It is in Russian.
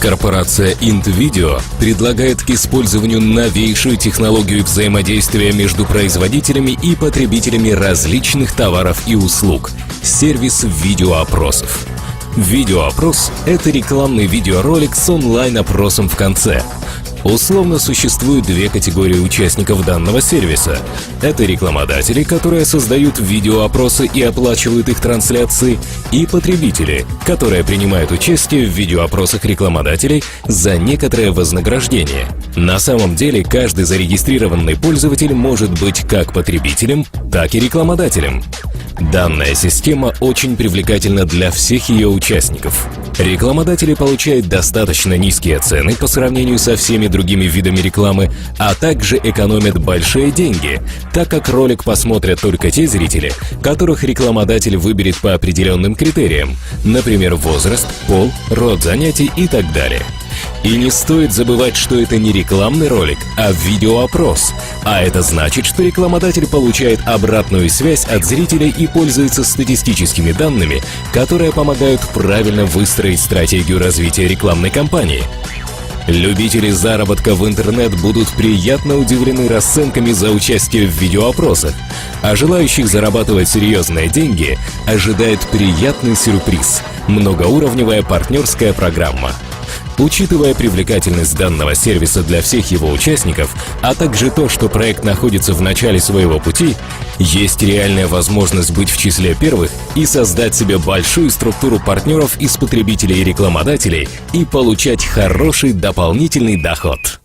Корпорация IntVideo предлагает к использованию новейшую технологию взаимодействия между производителями и потребителями различных товаров и услуг – сервис видеоопросов. Видеоопрос – это рекламный видеоролик с онлайн-опросом в конце. Условно существует две категории участников данного сервиса. Это рекламодатели, которые создают видеоопросы и оплачивают их трансляции, и потребители, которые принимают участие в видеоопросах рекламодателей за некоторое вознаграждение. На самом деле, каждый зарегистрированный пользователь может быть как потребителем, так и рекламодателем. Данная система очень привлекательна для всех ее участников. Рекламодатели получают достаточно низкие цены по сравнению со всеми другими видами рекламы, а также экономят большие деньги, так как ролик посмотрят только те зрители, которых рекламодатель выберет по определенным критериям, например, возраст, пол, род занятий и так далее. И не стоит забывать, что это не рекламный ролик, а видеоопрос. А это значит, что рекламодатель получает обратную связь от зрителей и пользуется статистическими данными, которые помогают правильно выстроить стратегию развития рекламной кампании. Любители заработка в интернет будут приятно удивлены расценками за участие в видеоопросах, а желающих зарабатывать серьезные деньги ожидает приятный сюрприз – многоуровневая партнерская программа. Учитывая привлекательность данного сервиса для всех его участников, а также то, что проект находится в начале своего пути, есть реальная возможность быть в числе первых и создать себе большую структуру партнеров из потребителей и рекламодателей и получать хороший дополнительный доход.